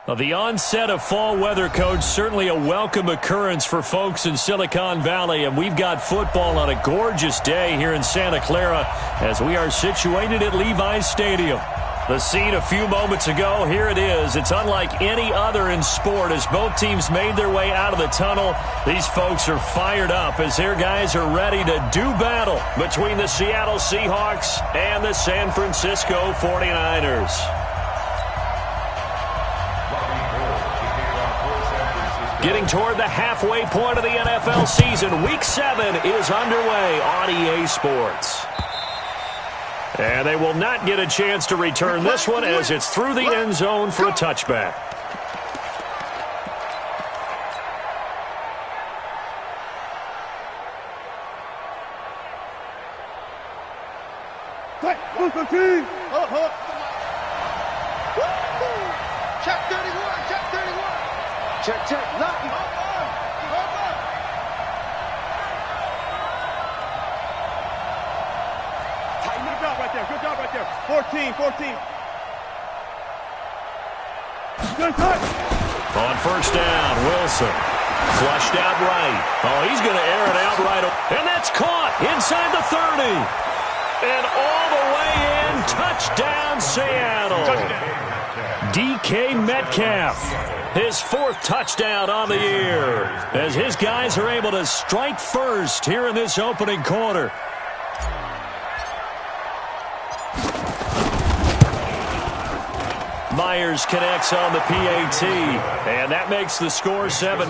Well, the onset of fall weather, Coach, certainly a welcome occurrence for folks in Silicon Valley, and we've got football on a gorgeous day here in Santa Clara as we are situated at Levi's Stadium. The scene a few moments ago, here it is. It's unlike any other in sport as both teams made their way out of the tunnel. These folks are fired up as their guys are ready to do battle between the Seattle Seahawks and the San Francisco 49ers. Getting toward the halfway point of the NFL season, Week 7 is underway on EA Sports. And they will not get a chance to return this one as it's through the end zone for a touchback. Check 31, check 31. Check, check, nothing. Good job right there. 14. Good touch. On first down, Wilson. Flushed out right. Oh, he's going to air it out right. And that's caught inside the 30. And all the way in. Touchdown, Seattle. DK Metcalf. His 4th touchdown on the year. As his guys are able to strike first here in this opening quarter. Myers connects on the PAT, and that makes the score 7-0.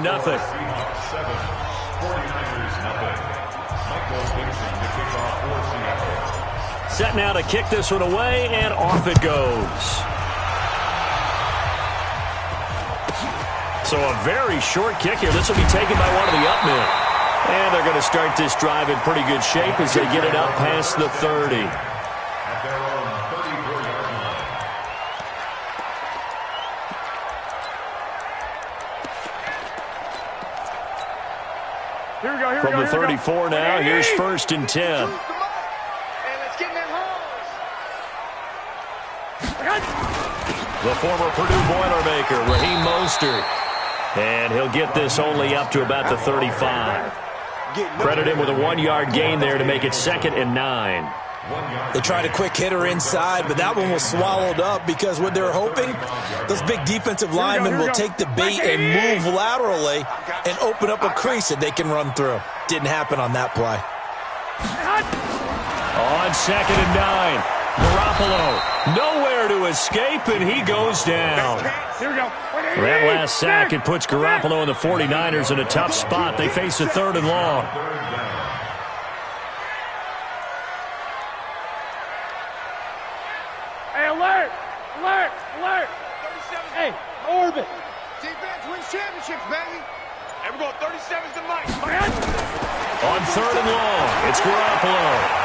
Set now to kick this one away, and off it goes. So a very short kick here. This will be taken by one of the up men. And they're going to start this drive in pretty good shape as they get it up past the 30. From the 34 now, here's 1st and 10. The former Purdue Boilermaker, Raheem Mostert. And he'll get this only up to about the 35. Credit him with a 1-yard gain there to make it 2nd and 9. They tried a quick hitter inside, but that one was swallowed up because what they're hoping, those big defensive linemen will take the bait and move laterally and open up a crease that they can run through. Didn't happen on that play. On 2nd and 9, Garoppolo nowhere to escape, and he goes down. That last sack, it puts Garoppolo and the 49ers in a tough spot. They face a 3rd and long. Alert! Hey, orbit! Defense wins championships, baby. Hey, we're going 37's the mic. On 3rd and long, it's Garoppolo.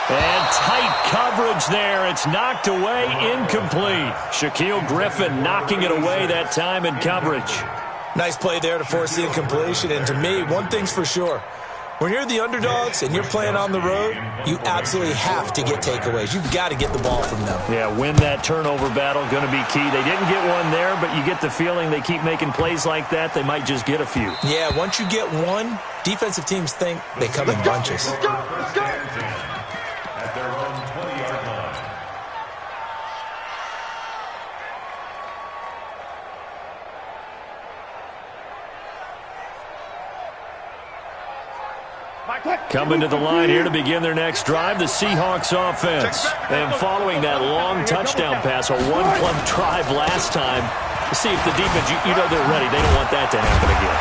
And tight coverage there. It's knocked away, incomplete. Shaquille Griffin knocking it away that time in coverage. Nice play there to force the incompletion. And to me, one thing's for sure. When you're the underdogs and you're playing on the road, you absolutely have to get takeaways. You've got to get the ball from them. Yeah, win that turnover battle, going to be key. They didn't get one there, but you get the feeling they keep making plays like that, they might just get a few. Yeah, once you get one, defensive teams think they come in bunches. Let's go! At their own 20-yard line. Coming to the line here to begin their next drive, the Seahawks offense. And following that long touchdown pass, a one-club drive last time, to see if the defense, you know they're ready. They don't want that to happen again.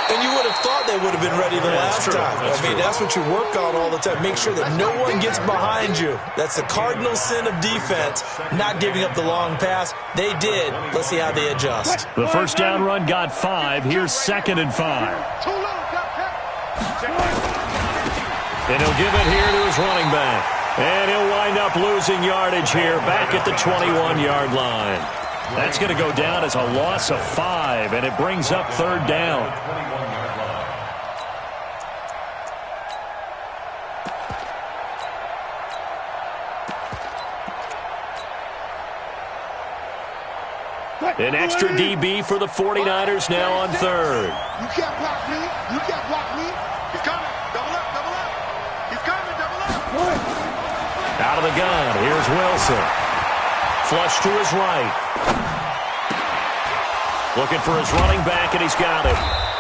And you would have thought they would have been ready the last time. That's what you work on all the time. Make sure that no one gets behind you. That's the cardinal sin of defense, not giving up the long pass. They did. Let's see how they adjust. The first down run got 5. Here's 2nd and 5. And he'll give it here to his running back. And he'll wind up losing yardage here back at the 21-yard line. That's going to go down as a loss of 5, and it brings up 3rd down. An extra DB for the 49ers now on third. You can't block me. You can't block me. He's coming. Double up, double up. He's coming, double up. Out of the gun, here's Wilson. Flush to his right. Looking for his running back, and he's got it.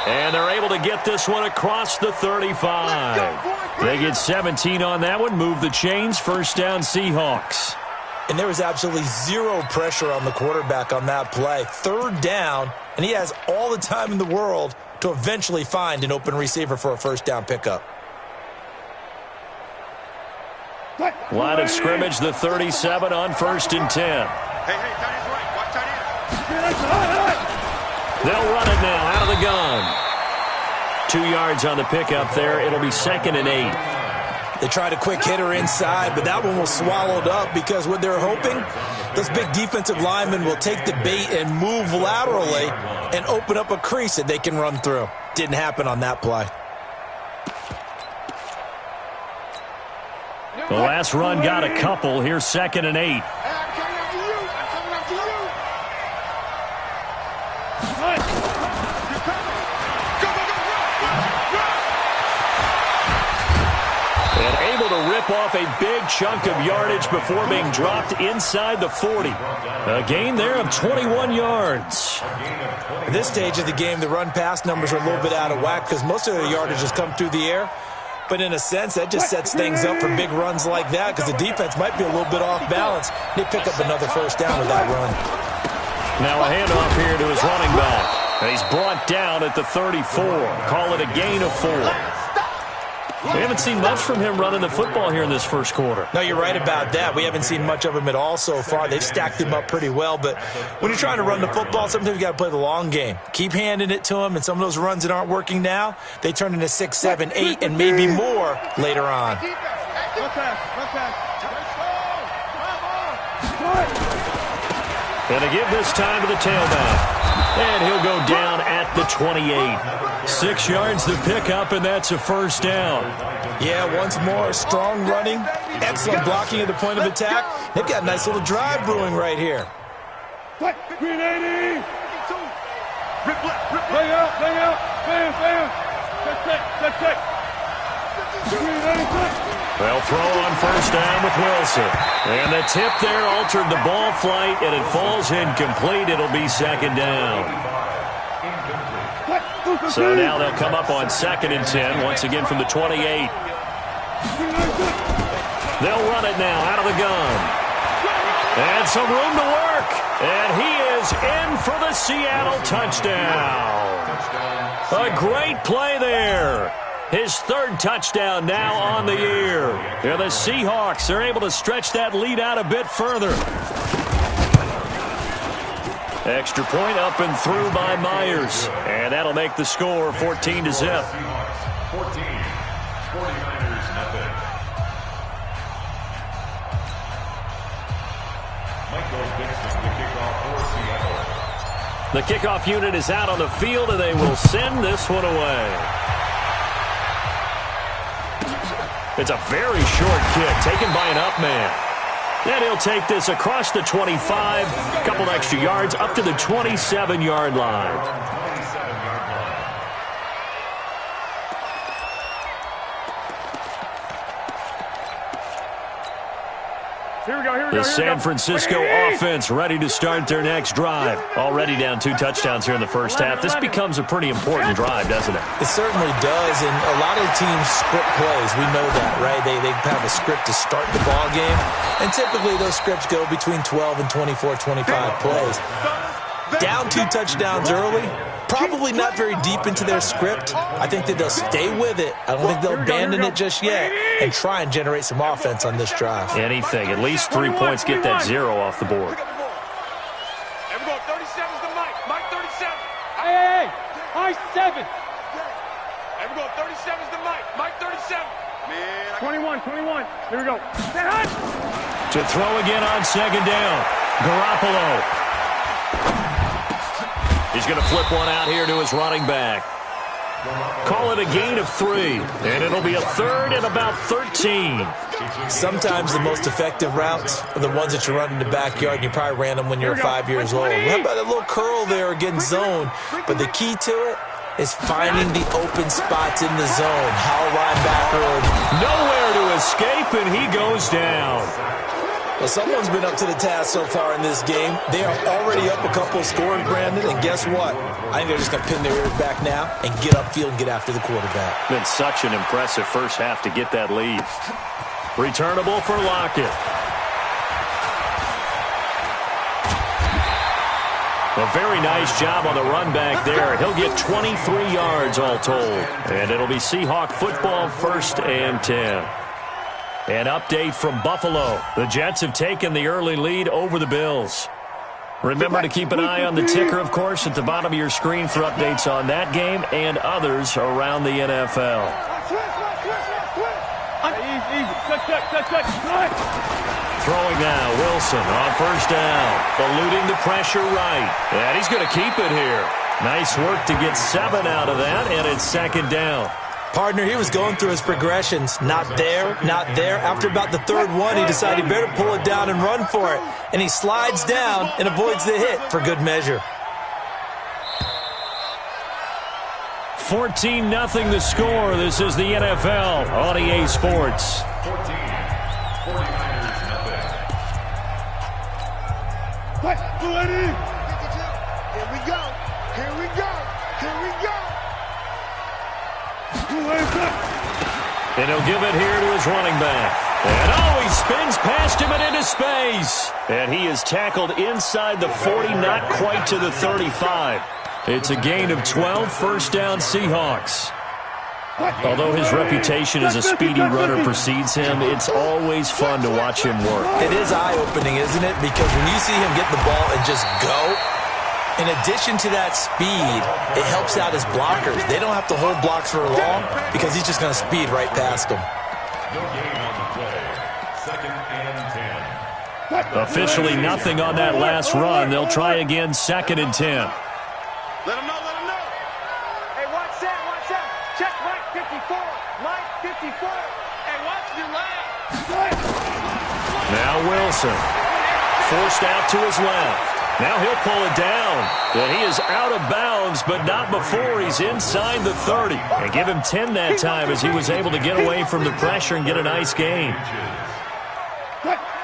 And they're able to get this one across the 35. They get 17 on that one. Move the chains. First down, Seahawks. And there was absolutely zero pressure on the quarterback on that play. Third down, and he has all the time in the world to eventually find an open receiver for a first down pickup. Line of scrimmage, the 37 on 1st and 10. Hey, tight end's right. Watch tight end. They'll run it now out of the gun. 2 yards on the pickup there. It'll be 2nd and 8. They tried a quick hitter inside, but that one was swallowed up because what they're hoping, those big defensive linemen will take the bait and move laterally and open up a crease that they can run through. Didn't happen on that play. The last run got a couple. Here's 2nd and 8. Hey, I'm coming after you. I'm coming after you. You're coming. Go, go, go, run. And able to rip off a big chunk of yardage before being dropped inside the 40. A gain there of 21 yards. At this stage of the game, the run-pass numbers are a little bit out of whack because most of the yardage has come through the air. But in a sense, that just sets things up for big runs like that because the defense might be a little bit off balance. They pick up another first down with that run. Now a handoff here to his running back. And he's brought down at the 34. Call it a gain of 4. We haven't seen much from him running the football here in this first quarter. No, you're right about that. We haven't seen much of him at all so far. They've stacked him up pretty well. But when you're trying to run the football, sometimes you got to play the long game. Keep handing it to him, and some of those runs that aren't working now, they turn into 6, 7, 8, and maybe more later on. And to give this time to the tailback. And he'll go down at the 28. 6 yards to pick up, and that's a first down. Yeah, once more, strong running, excellent blocking at the point of attack. They've got a nice little drive brewing right here. 380. Bang out. Bam. Check. 380. They'll throw on first down with Wilson. And the tip there altered the ball flight, and it falls incomplete. It'll be 2nd down. So now they'll come up on 2nd and 10, once again from the 28. They'll run it now out of the gun. And some room to work. And he is in for the Seattle touchdown. A great play there. His 3rd touchdown now on the year. And the Seahawks are able to stretch that lead out a bit further. Extra point up and through by Myers. And that'll make the score 14-0. 14. 49ers nothing. Michael Dixon, the kickoff for Seattle. The kickoff unit is out on the field, and they will send this one away. It's a very short kick taken by an up man. And he'll take this across the 25, a couple extra yards up to the 27-yard line. Here we go. The San Francisco offense ready to start their next drive. Already down 2 touchdowns here in the first half. This becomes a pretty important drive, doesn't it? It certainly does, and a lot of teams script plays. We know that, right? They have a script to start the ball game, and typically those scripts go between 12 and 24, 25 plays. Down 2 touchdowns early, probably not very deep into their script. I think that they'll stay with it. I don't think they'll abandon it just yet and try and generate some offense on this drive. Anything. At least 3 points, get that 0 off the board. Everyone, 37's the Mike. Mike 37. Hey. Mike 7. Everyone, 37's the Mike. Mike 37. Man. 21. Here we go. To throw again on 2nd down. Garoppolo. He's going to flip one out here to his running back. Call it a gain of 3, and it'll be a 3rd and about 13. Sometimes the most effective routes are the ones that you run in the backyard, and you probably ran them when you were 5 years old. How about a little curl there against zone? But the key to it is finding the open spots in the zone. How linebacker. Nowhere to escape, and he goes down. Well, someone's been up to the task so far in this game. They are already up a couple of scores, Brandon, and guess what? I think they're just going to pin their ears back now and get upfield and get after the quarterback. Been such an impressive first half to get that lead. Returnable for Lockett. A very nice job on the run back there. He'll get 23 yards all told. And it'll be Seahawk football, 1st and 10. An update from Buffalo. The Jets have taken the early lead over the Bills. Remember to keep an eye on the ticker, of course, at the bottom of your screen for updates on that game and others around the NFL. Throwing now, Wilson on 1st down. Eluding the pressure right. And he's going to keep it here. Nice work to get 7 out of that, and it's 2nd down. Partner, he was going through his progressions. Not there, not there. After about the 3rd one, he decided he better pull it down and run for it. And he slides down and avoids the hit for good measure. 14-0 the score. This is the NFL on EA Sports. 14. 49ers nothing. Here we go. Here we go. Here we go. And he'll give it here to his running back. And he spins past him and into space. And he is tackled inside the 40, not quite to the 35. It's a gain of 12, 1st down Seahawks. Although his reputation as a speedy runner precedes him, it's always fun to watch him work. It is eye-opening, isn't it? Because when you see him get the ball and just go, in addition to that speed, it helps out his blockers. They don't have to hold blocks for long because he's just going to speed right past them. No gain on the play. 2nd and 10. Officially nothing on that last run. They'll try again, 2nd and 10. Let him know, let him know. Hey, watch that, watch that. Check Mike 54. Mike 54. Hey, watch your left. Now Wilson. Forced out to his left. Now he'll pull it down. And he is out of bounds, but not before he's inside the 30. And give him 10 that time as he was able to get away from the pressure and get a nice gain. Mike 5-4.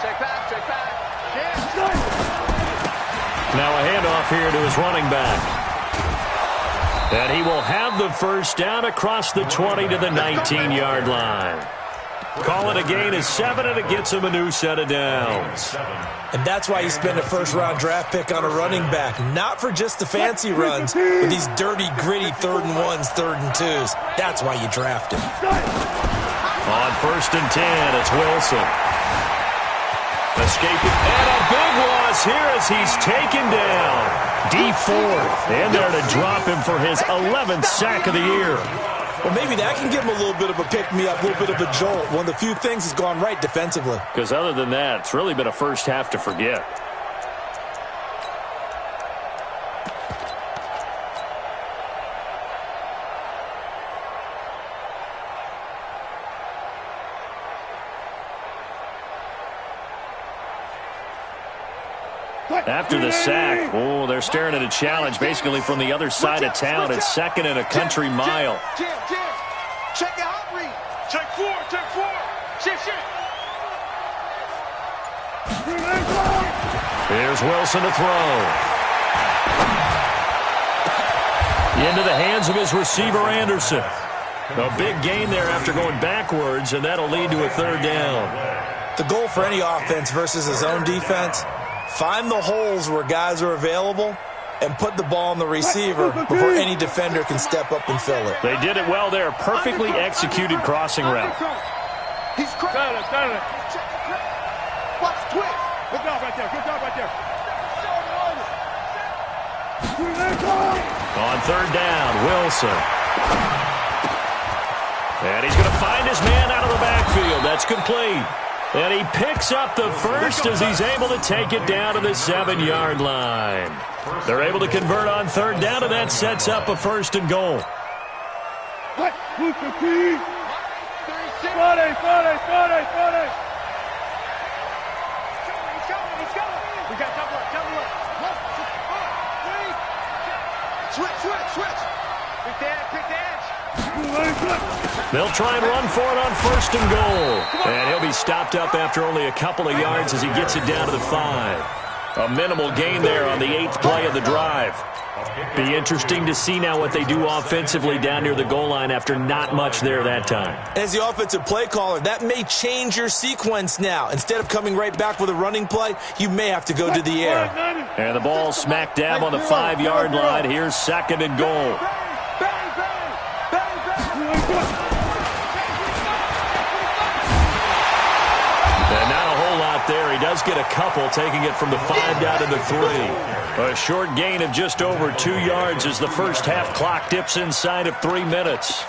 Check back, check back. Now a handoff here to his running back. And he will have the 1st down across the 20 to the 19-yard line. Call it a gain of 7, and it gets him a new set of downs. And that's why you spend a 1st-round draft pick on a running back. Not for just the fancy runs, but these dirty, gritty 3rd and 1s, 3rd and 2s. That's why you draft him. On 1st and 10, it's Wilson. Escaping, and a big loss here as he's taken down. D4, and there to drop him for his 11th sack of the year. Well, maybe that can give him a little bit of a pick-me-up, a little bit of a jolt. One of the few things has gone right defensively. Because other than that, it's really been a first half to forget. After the sack, they're staring at a challenge basically from the other side of town. It's 2nd and a country mile. Jim, check your hot read. Check 4, check 4. Shit. Here's Wilson to throw. Into the hands of his receiver, Anderson. A big gain there after going backwards, and that'll lead to a 3rd down. The goal for any offense versus his own defense, find the holes where guys are available and put the ball on the receiver before any defender can step up and fill it. They did it well there. Perfectly executed crossing route. He's crazy. Got it. Watch the twist. Good job right there. On 3rd down, Wilson. And he's going to find his man out of the backfield. That's complete. And he picks up the 1st as he's able to take it down to the 7-yard line. They're able to convert on 3rd down, and that sets up a 1st and goal. Switch. Quick edge. They'll try and run for it on 1st and goal. And he'll be stopped up after only a couple of yards as he gets it down to the 5. A minimal gain there on the 8th play of the drive. Be interesting to see now what they do offensively down near the goal line after not much there that time. As the offensive play caller, that may change your sequence now. Instead of coming right back with a running play, you may have to go to the air. And the ball smack dab on the 5-yard line. Here's 2nd and goal. And not a whole lot there. He does get a couple, taking it from the 5 down to the 3. A short gain of just over 2 yards as the first half clock dips inside of 3 minutes.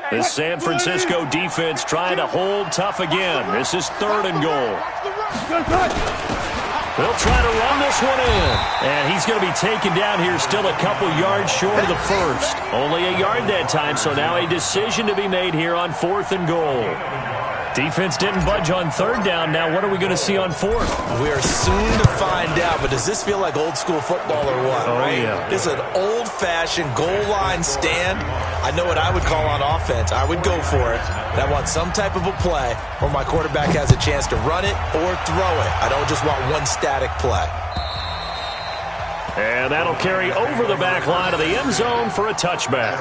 The San Francisco defense trying to hold tough again. This is 3rd and goal. They'll try to run this one in. And he's going to be taken down here still a couple yards short of the 1st. Only a yard that time, so now a decision to be made here on 4th and goal. Defense didn't budge on 3rd down. Now what are we going to see on 4th? We are soon to find out, but does this feel like old school football or what? Oh, right? Yeah. This is an old-fashioned goal line stand. I know what I would call on offense. I would go for it. And I want some type of a play where my quarterback has a chance to run it or throw it. I don't just want one static play. And that'll carry over the back line of the end zone for a touchback.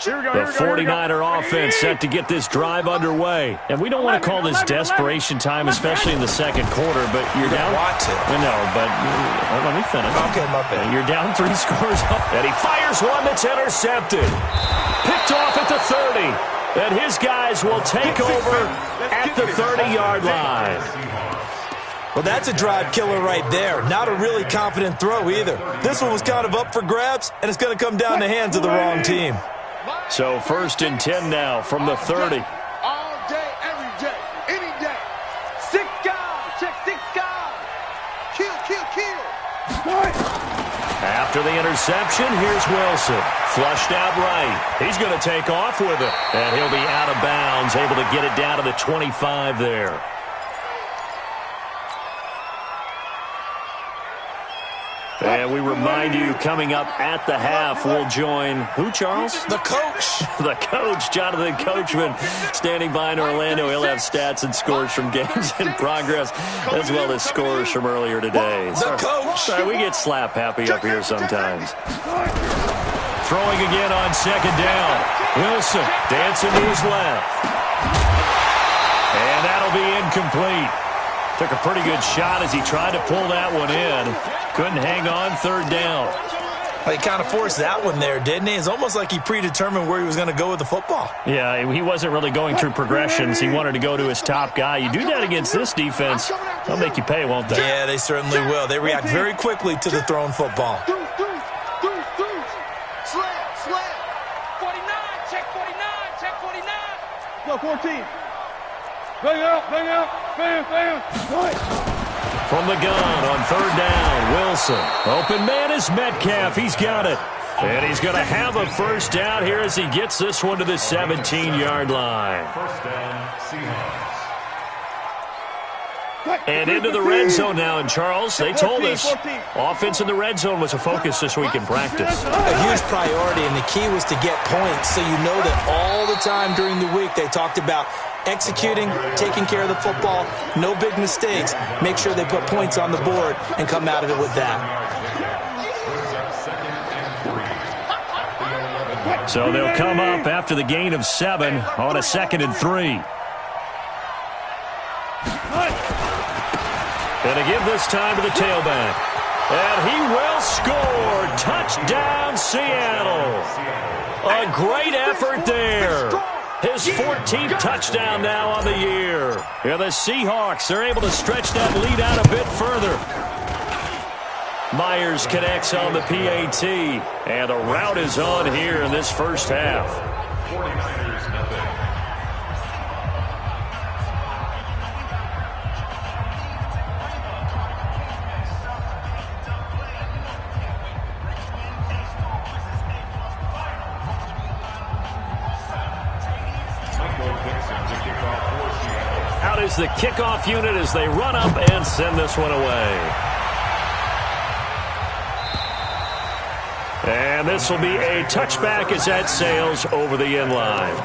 The 49er offense set to get this drive underway. And we don't want to call this desperation time, especially in the 2nd quarter, but you're down. Want to. No, but let me finish. Okay, my bad. You're down 3 scores up, and he fires one that's intercepted. Picked off at the 30. And his guys will take over at the 30-yard line. Well, that's a drive killer right there. Not a really confident throw either. This one was kind of up for grabs, and it's going to come down the hands of the wrong team. So 1st and 10 now from the 30. All day, every day, any day. 6 guys. Check 6 guys. Kill. After the interception, here's Wilson. Flushed out right. He's going to take off with it. And he'll be out of bounds, able to get it down to the 25 there. And we remind you, coming up at the half, we'll join who, Charles? The coach. The coach, Jonathan Coachman, standing by in Orlando. He'll have stats and scores from games in progress, as well as scores from earlier today. The coach. Sorry, we get slap happy up here sometimes. Throwing again on 2nd down. Wilson dancing to his left. And that'll be incomplete. Took a pretty good shot as he tried to pull that one in. Couldn't hang on 3rd down. Well, he kind of forced that one there, didn't he? It's almost like he predetermined where he was going to go with the football. Yeah, he wasn't really going through progressions. He wanted to go to his top guy. You do that against this defense, they'll make you pay, won't they? Yeah, they certainly will. They react very quickly to the thrown football. Slam. 49, check 49. Go, 14. Bang out. From the gun on 3rd down, Wilson. Open man is Metcalf. He's got it. And he's going to have a 1st down here as he gets this one to the 17-yard line. 1st down, Seahawks. And into the red zone now. And, Charles, they told us offense in the red zone was a focus this week in practice. A huge priority, and the key was to get points. So you know that all the time during the week they talked about executing, taking care of the football, no big mistakes. Make sure they put points on the board and come out of it with that. So they'll come up after the gain of 7 on a 2nd and 3. Going to give this time to the tailback. And he will score. Touchdown, Seattle. A great effort there. His 14th touchdown now on the year. And the Seahawks are able to stretch that lead out a bit further. Myers connects on the PAT. And the rout is on here in this first half. 49ers nothing. Out is the kickoff unit as they run up and send this one away. And this will be a touchback as that sails over the end line.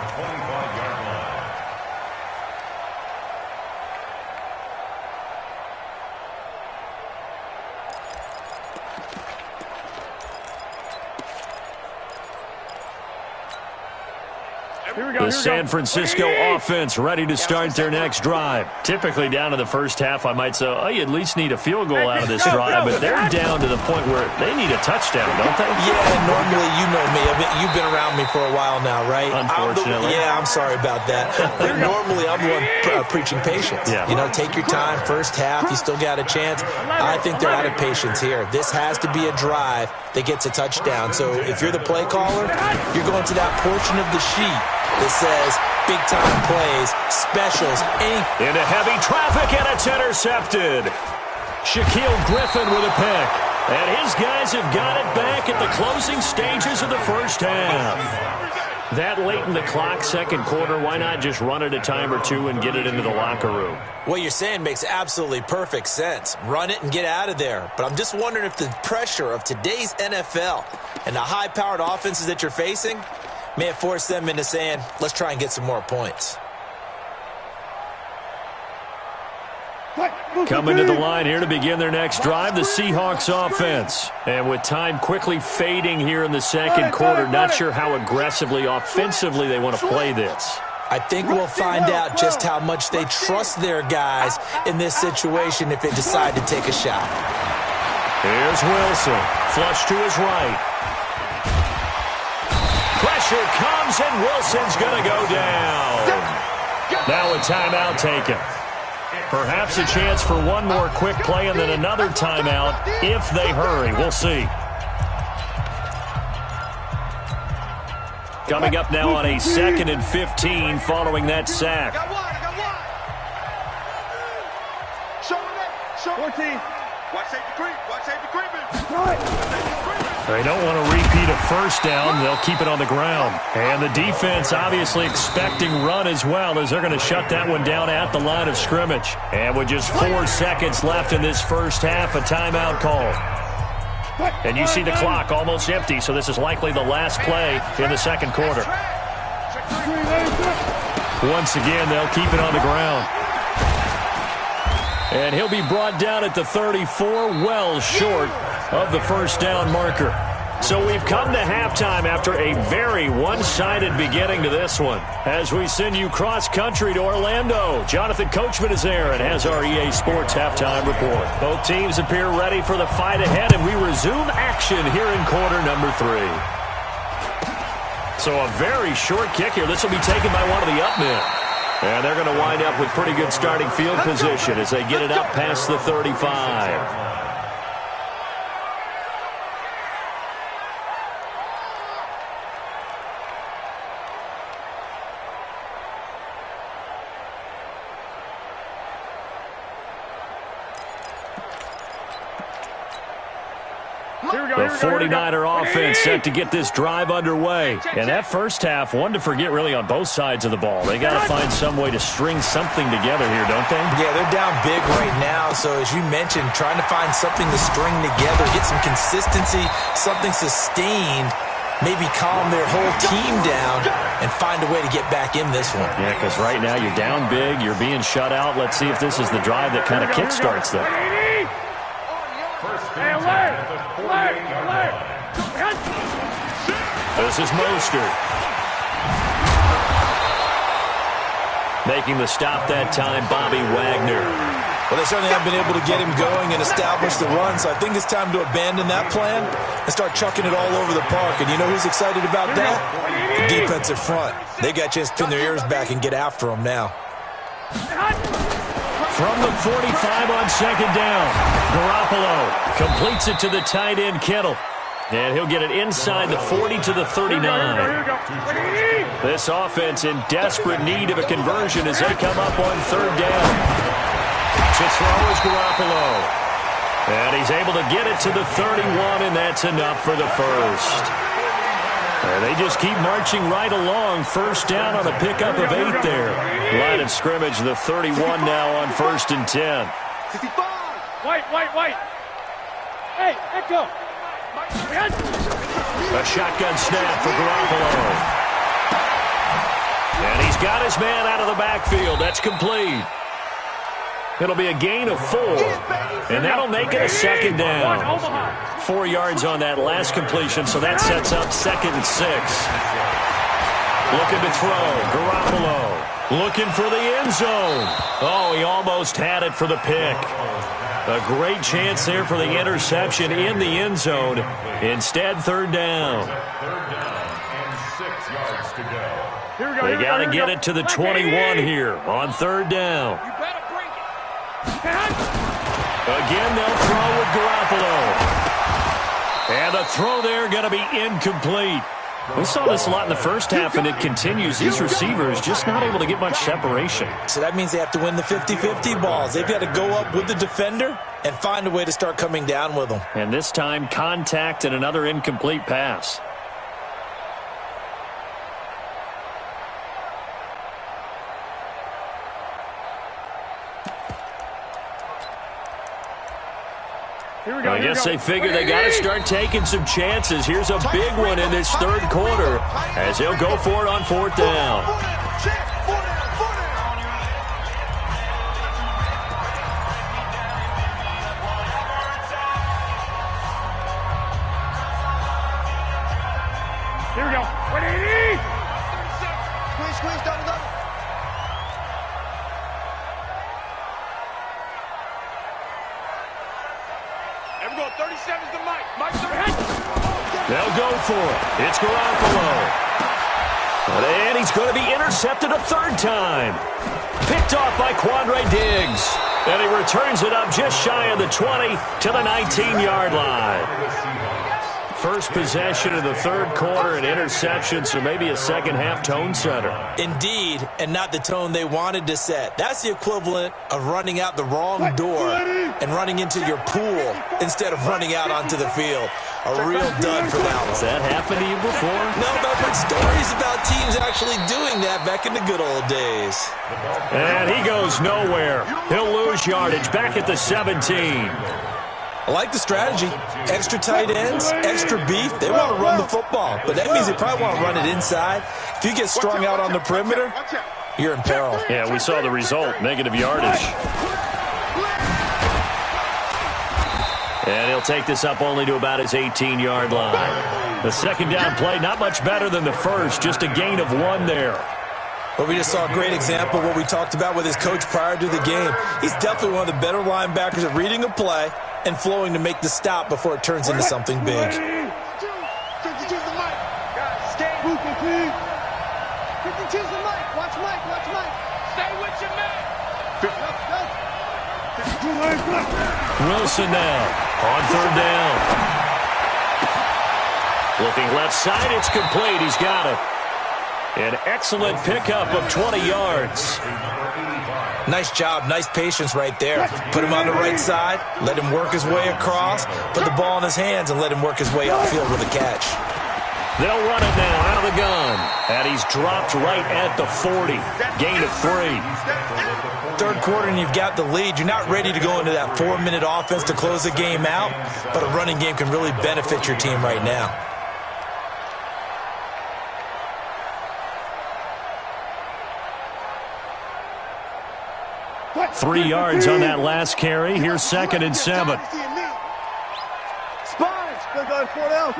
The San Francisco offense ready to start their next drive. Typically down to the first half, I might say, oh, you at least need a field goal out of this drive, but they're down to the point where they need a touchdown, don't they? Yeah, normally, you know me. You've been around me for a while now, right? Unfortunately. I'm sorry about that. But normally, I'm the one preaching patience. Yeah. You know, take your time. First half, you still got a chance. I think they're out of patience here. This has to be a drive that gets a touchdown. So if you're the play caller, you're going to that portion of the sheet that says big-time plays, specials, into heavy traffic, and it's intercepted. Shaquille Griffin with a pick. And his guys have got it back at the closing stages of the first half. That late in the clock, second quarter, why not just run it a time or two and get it into the locker room? What you're saying makes absolutely perfect sense. Run it and get out of there. But I'm just wondering if the pressure of today's NFL and the high-powered offenses that you're facing may have forced them into saying, let's try and get some more points. Coming to the line here to begin their next drive, the Seahawks offense. And with time quickly fading here in the second quarter, not sure how aggressively, offensively they want to play this. I think we'll find out just how much they trust their guys in this situation if they decide to take a shot. Here's Wilson. Flush to his right. Pressure comes, and Wilson's going to go down. Now a timeout taken. Perhaps a chance for one more quick play and then another timeout if they hurry. We'll see. Coming up now on a 2nd and 15 following that sack. 14. Watch safety creep. Watch safety creeping. They don't want to repeat a first down. They'll keep it on the ground. And the defense obviously expecting run as well, as they're going to shut that one down at the line of scrimmage. And with just 4 seconds left in this first half, a timeout call. And you see the clock almost empty, so this is likely the last play in the second quarter. Once again, they'll keep it on the ground. And he'll be brought down at the 34, well short of the first down marker. So we've come to halftime after a very one-sided beginning to this one. As we send you cross-country to Orlando, Jonathan Coachman is there and has our EA Sports halftime report. Both teams appear ready for the fight ahead, and we resume action here in quarter number 3. So a very short kick here. This will be taken by one of the up men. And they're going to wind up with pretty good starting field position as they get it up past the 35. The 49er offense set to get this drive underway. And that first half, one to forget really on both sides of the ball. They got to find some way to string something together here, don't they? Yeah, they're down big right now. So as you mentioned, trying to find something to string together, get some consistency, something sustained, maybe calm their whole team down and find a way to get back in this one. Yeah, because right now you're down big, you're being shut out. Let's see if this is the drive that kind of kickstarts them. This is Mostert. Making the stop that time, Bobby Wagner. Well, they certainly have been able to get him going and establish the run, so I think it's time to abandon that plan and start chucking it all over the park. And you know who's excited about that? The defensive front. They got a chance to pin their ears back and get after him now. From the 45 on second down, Garoppolo completes it to the tight end, Kittle. And he'll get it inside the 40 to the 39. This offense in desperate need of a conversion as they come up on third down. To throw is Garoppolo. And he's able to get it to the 31, and that's enough for the first. And they just keep marching right along. First down on a pickup of 8 there. Line of scrimmage, the 31 now on 1st and 10. White. Hey, Echo. A shotgun snap for Garoppolo. And he's got his man out of the backfield. That's complete. It'll be a gain of 4, and that'll make it a second down. 4 yards on that last completion, so that sets up 2nd and 6. Looking to throw, Garoppolo looking for the end zone. Oh, he almost had it for the pick. A great chance there for the interception in the end zone. Instead, third down. Third down and 6 yards to go. They got to get it to the 21 here on third down. Again, they'll throw with Garoppolo. And the throw there going to be incomplete. We saw this a lot in the first half, and it continues. These receivers just not able to get much separation. So that means they have to win the 50-50 balls. They've got to go up with the defender and find a way to start coming down with them. And this time, contact and another incomplete pass. I guess they figure they got to start taking some chances. Here's a big one in this third quarter as they'll go for it on 4th down. Here we go. 180. Squeeze, double. Everyone go 37's the Mike. Mike 30. They'll go for it. It's Garoppolo. And he's going to be intercepted a 3rd time. Picked off by Quandre Diggs. And he returns it up just shy of the 20 to the 19-yard line. First possession of the third quarter, an interception, so maybe a second-half tone setter. Indeed, and not the tone they wanted to set. That's the equivalent of running out the wrong door and running into your pool instead of running out onto the field. A real dud for that one. Has that happened to you before? No, but I've heard stories about teams actually doing that back in the good old days. And he goes nowhere. He'll lose yardage back at the 17. I like the strategy. Extra tight ends, extra beef. They want to run the football, but that means they probably want to run it inside. If you get strung out on the perimeter, you're in peril. Yeah, we saw the result, negative yardage. And he'll take this up only to about his 18-yard line. The second down play, not much better than the first, just a gain of 1 there. But we just saw a great example of what we talked about with his coach prior to the game. He's definitely one of the better linebackers at reading a play and flowing to make the stop before it turns into something big. 52's the Mike. Stay. 52's the Mike. Watch Mike. Stay with your man. Wilson now on 3rd down. Looking left side, it's complete. He's got it. An excellent pickup of 20 yards. Nice job, nice patience right there. Put him on the right side, let him work his way across, put the ball in his hands, and let him work his way upfield with a catch. They'll run it now out of the gun. And he's dropped right at the 40. Gain of 3. Third quarter and you've got the lead. You're not ready to go into that 4-minute offense to close the game out, but a running game can really benefit your team right now. 3 yards on that last carry. Here's 2nd and 7. Sponge. Good going. 4 down.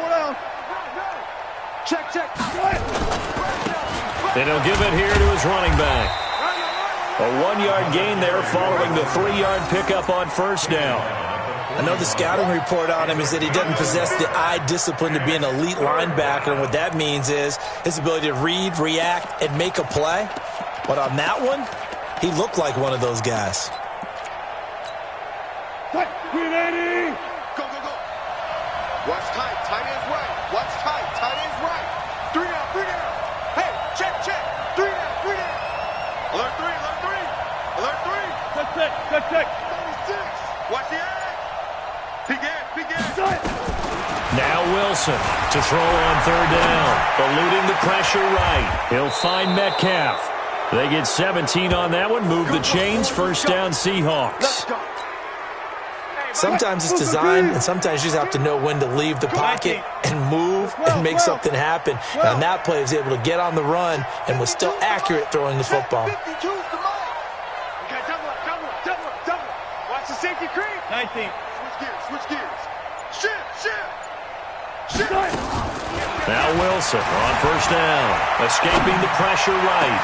Check. And he'll give it here to his running back. A 1-yard gain there following the 3-yard pickup on first down. I know the scouting report on him is that he doesn't possess the eye discipline to be an elite linebacker, and what that means is his ability to read, react, and make a play. But on that one, he looked like one of those guys. Go, go, go. Watch tight. Tight ends right. Watch tight. Tight ends right. 3 down, 3 down. Hey, check, check. 3 down, 3 down. Alert 3, alert 3. Alert 3. Good check. 36. Watch the eye. Peek in. Now Wilson to throw on third down. Eluding the pressure right. He'll find Metcalf. They get 17 on that one. Move the chains. First down, Seahawks. Let's go. Sometimes it's design, and sometimes you just have to know when to leave the pocket and move and make something happen. And on that play, he was able to get on the run and was still accurate throwing the football. 52's the mark. Okay, double. Watch the safety creep. 19. Switch gears. Shift. Now Wilson on first down. Escaping the pressure right.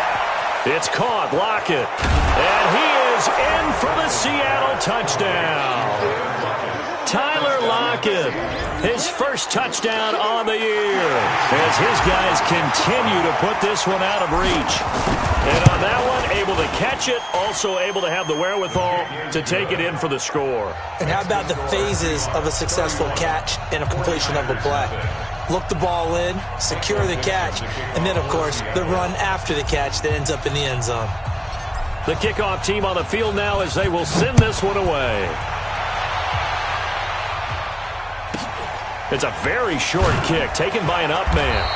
It's caught. Lockett. And he is in for the Seattle touchdown. Tyler Lockett, his first touchdown on the year as his guys continue to put this one out of reach. And on that one, able to catch it, also able to have the wherewithal to take it in for the score. And how about the phases of a successful catch and a completion of a play? Look the ball in, secure the catch, and then, of course, the run after the catch that ends up in the end zone. The kickoff team on the field now as they will send this one away. It's a very short kick taken by an up man.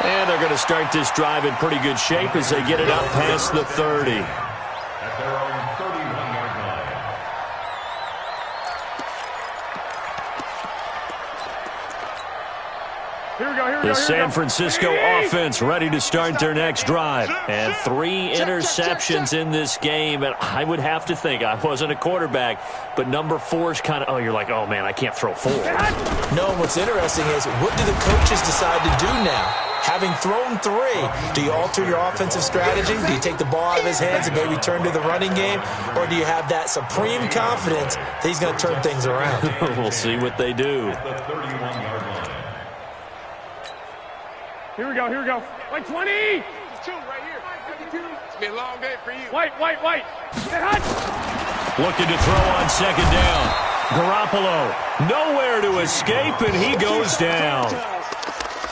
And they're going to start this drive in pretty good shape as they get it up past the 30. At their own 31-yard line. Here we go. The San Francisco offense ready to start their next drive. And 3 interceptions in this game. And I would have to think, I wasn't a quarterback, but number 4 is kind of, you're like, oh, man, I can't throw 4. No, what's interesting is what do the coaches decide to do now? Having thrown 3, do you alter your offensive strategy? Do you take the ball out of his hands and maybe turn to the running game? Or do you have that supreme confidence that he's going to turn things around? We'll see what they do. The 31-yard line. Here we go. White 20. 2 right here. 52. It's been a long day for you. White. Get hot. Looking to throw on second down. Garoppolo nowhere to escape, and he goes down.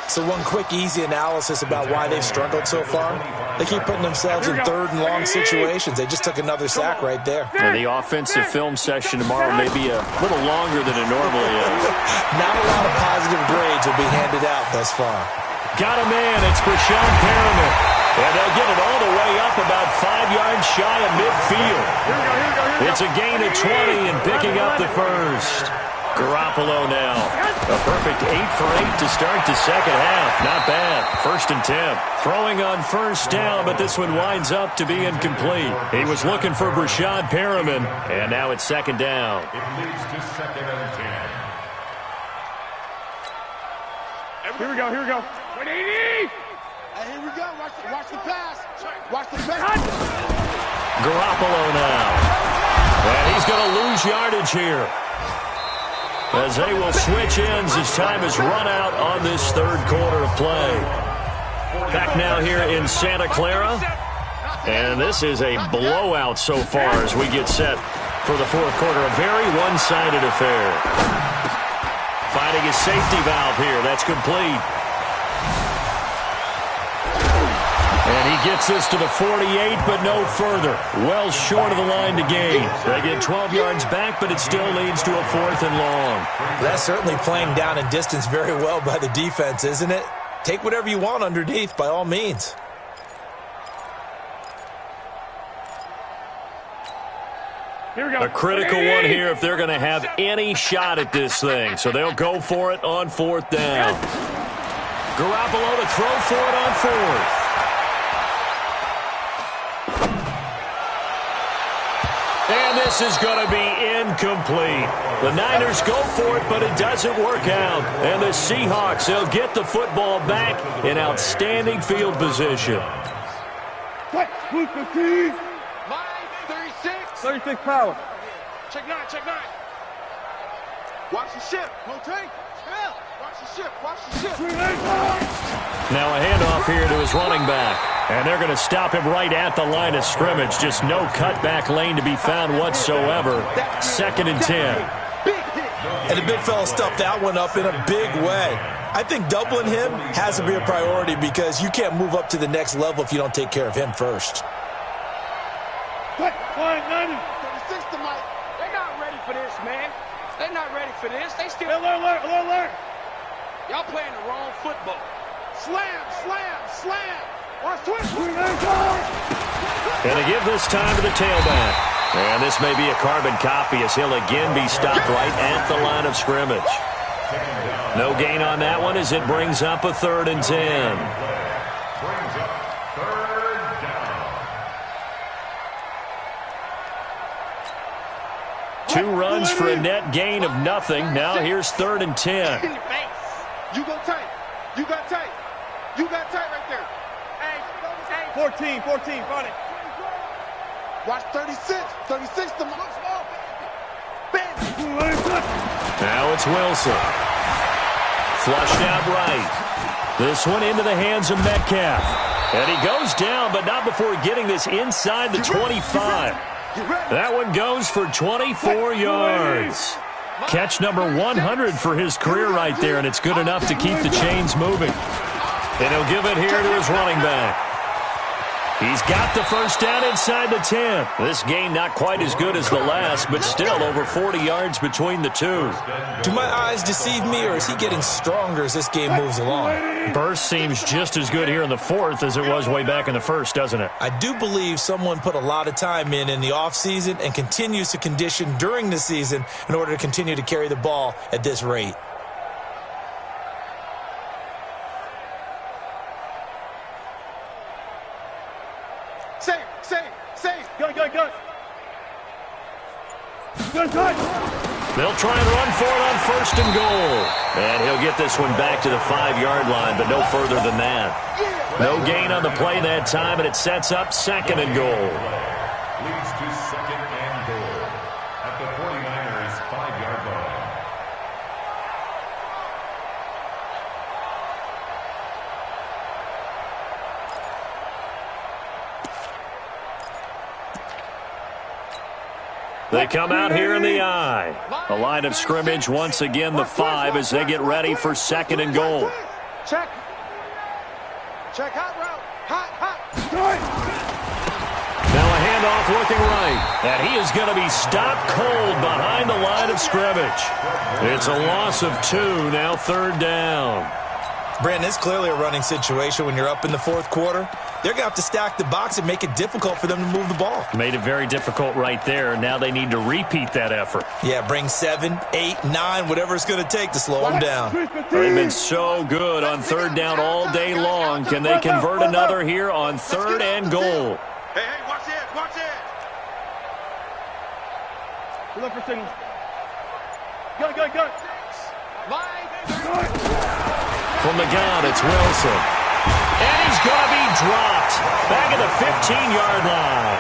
So one quick, easy analysis about why they've struggled so far. They keep putting themselves in third and long situations. They just took another sack right there. And the offensive film session tomorrow may be a little longer than it normally is. Not a lot of positive grades will be handed out thus far. Got a man. It's Brashad Perriman. And they'll get it all the way up about 5 yards shy of midfield. It's a gain of 20 and picking up the first. Garoppolo now. A perfect 8 for 8 to start the second half. Not bad. 1st and 10. Throwing on first down, but this one winds up to be incomplete. He was looking for Brashad Perriman, and now it's 2nd down. It leads to 2nd and 10. Here we go. 180. Hey, here we go. Watch the pass. Watch the pass. Garoppolo now. And he's going to lose yardage here, as they will switch ends as time has run out on this 3rd quarter of play. Back now here in Santa Clara. And this is a blowout so far as we get set for the 4th quarter. A very one-sided affair. Finding his safety valve here. That's complete. And he gets this to the 48, but no further. Well short of the line to gain. They get 12 yards back, but it still leads to a 4th and long. That's certainly playing down in distance very well by the defense, isn't it? Take whatever you want underneath, by all means. Here we go. A critical one here if they're going to have any shot at this thing. So they'll go for it on 4th down. Garoppolo to throw for it on 4th. And this is going to be incomplete. The Niners go for it, but it doesn't work out. And the Seahawks, they'll get the football back in outstanding field position. What? Move the team. 36 power. Check 9, check 9. Watch the ship. Rotate. Yeah. Watch the ship, watch the ship. Now a handoff here to his running back. And they're going to stop him right at the line of scrimmage. Just no cutback lane to be found whatsoever. 2nd and 10. And the big fella stuffed that one up in a big way. I think doubling him has to be a priority because you can't move up to the next level if you don't take care of him first. Cut, line 90. 36 to Mike. They're not ready for this, man. They're not ready for this. They still... Alert. Y'all playing the wrong football. Slam. Watch twist. And to give this time to the tailback. And this may be a carbon copy as he'll again be stopped right at the line of scrimmage. No gain on that one as it brings up a 3rd and 10. Brings up 3rd down. 2 runs for a net gain of nothing. Now here's 3rd and 10. You go tight. You got tight. You got tight right there. Hey. 14, find it. Watch 36. 36 to Mike. Bang. Now it's Wilson. Flushed out right. This one into the hands of Metcalf. And he goes down, but not before getting this inside the 25. That one goes for 24 yards. Catch number 100 for his career right there, and it's good enough to keep the chains moving. And he'll give it here to his running back. He's got the first down inside the 10. This gain not quite as good as the last, but still over 40 yards between the two. Do my eyes deceive me, or is he getting stronger as this game moves along? Burst seems just as good here in the 4th as it was way back in the 1st, doesn't it? I do believe someone put a lot of time in the offseason and continues to condition during the season in order to continue to carry the ball at this rate. Save. Go. Good touch. They'll try and run for it on 1st and goal. And he'll get this one back to the 5-yard line, but no further than that. No gain on the play that time, and it sets up 2nd and goal. Leads to 2nd and goal at the 49ers' 5-yard line. They come out here in the I. The line of scrimmage once again the 5 as they get ready for 2nd and goal. Check hot route. Hot. Now a handoff looking right. And he is going to be stopped cold behind the line of scrimmage. It's a loss of 2, now 3rd down. Brandon, it's clearly a running situation when you're up in the 4th quarter. They're going to have to stack the box and make it difficult for them to move the ball. Made it very difficult right there. Now they need to repeat that effort. Yeah, bring 7, 8, 9, whatever it's going to take to slow them down. They've been so good on 3rd down all day long. Can they convert another here on 3rd and goal? Hey, watch it. Look for signals. Go. From the gun, it's Wilson. And he's going to be dropped back at the 15-yard line.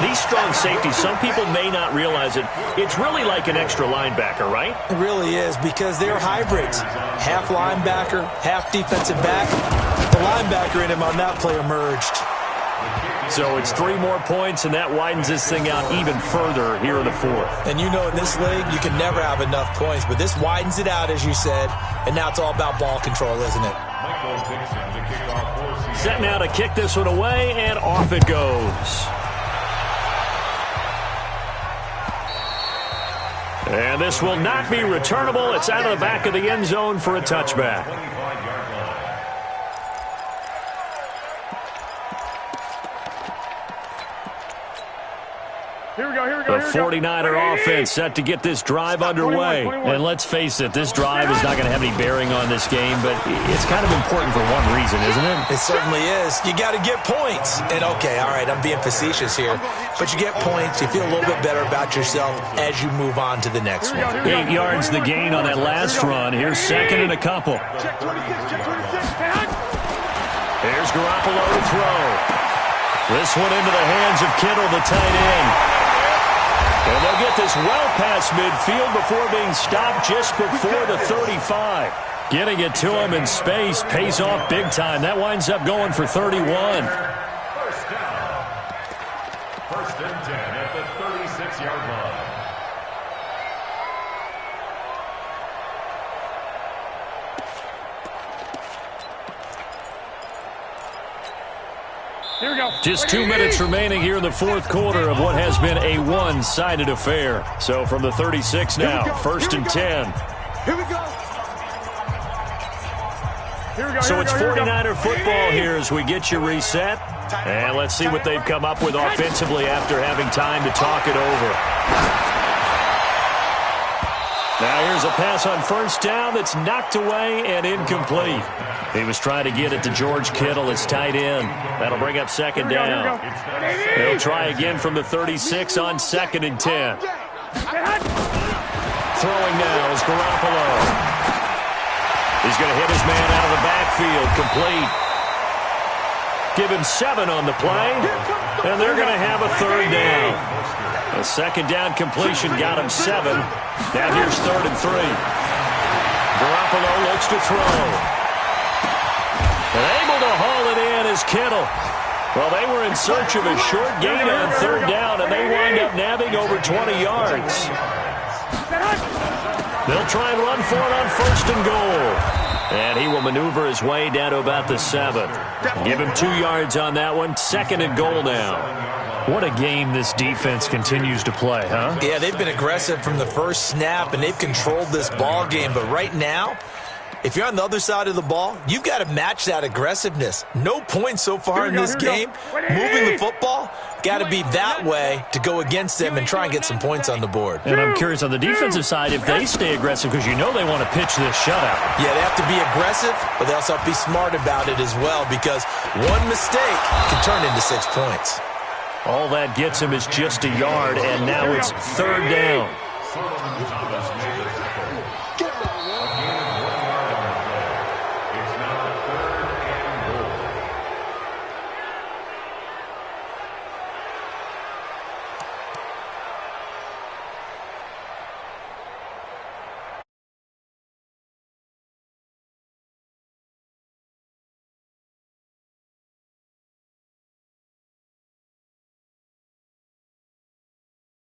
These strong safeties, some people may not realize it. It's really like an extra linebacker, right? It really is because they're hybrids. Half linebacker, half defensive back. The linebacker in him on that play emerged. So it's 3 more points, and that widens this thing out even further here in the 4th. And you know in this league, you can never have enough points, but this widens it out, as you said, and now it's all about ball control, isn't it? Michael Dixon to kick off for season. Set now to kick this one away, and off it goes. And this will not be returnable. It's out of the back of the end zone for a touchback. 25-yard line. Here we go. The 49er offense set to get this drive underway. 21. And let's face it, this drive is not going to have any bearing on this game, but it's kind of important for one reason, isn't it? It certainly is. You got to get points. And, okay, all right, I'm being facetious here. But you get points, you feel a little bit better about yourself as you move on to the next one. 8 yards the gain on that last run. Here's 2nd and a couple. Check 26. Here's Garoppolo to throw. This one into the hands of Kittle, the tight end. And they'll get this well past midfield before being stopped just before the 35. Getting it to him in space pays off big time. That winds up going for 31. First down. First and 10 at the 36-yard line. Here we go. Just 2 minutes remaining here in the fourth quarter of what has been a one-sided affair. So from the 36 now, first and 10. Here we go. So it's 49er football here as we get you reset. And let's see what they've come up with offensively after having time to talk it over. Now here's a pass on first down that's knocked away and incomplete. He was trying to get it to George Kittle, his tight end. That'll bring up second down. They'll try again from the 36 on second and 10. Throwing now is Garoppolo. He's going to hit his man out of the backfield, complete. Give him 7 on the play, and they're going to have a third down. A second down completion got him 7. Now here's third and 3. Garoppolo looks to throw. And able to haul it in is Kittle. Well, they were in search of a short gain on third down, and they wind up nabbing over 20 yards. They'll try and run for it on first and goal. And he will maneuver his way down to about the 7. Give him 2 yards on that one. Second and goal now. What a game this defense continues to play, huh? Yeah, they've been aggressive from the first snap, and they've controlled this ball game. But right now, if you're on the other side of the ball, you've got to match that aggressiveness. No points so far in this game. Moving the football, got to be that way to go against them and try and get some points on the board. And I'm curious on the defensive side if they stay aggressive because you know they want to pitch this shutout. Yeah, they have to be aggressive, but they also have to be smart about it as well because one mistake can turn into 6 points. All that gets him is just a yard, and now it's third down. Get him.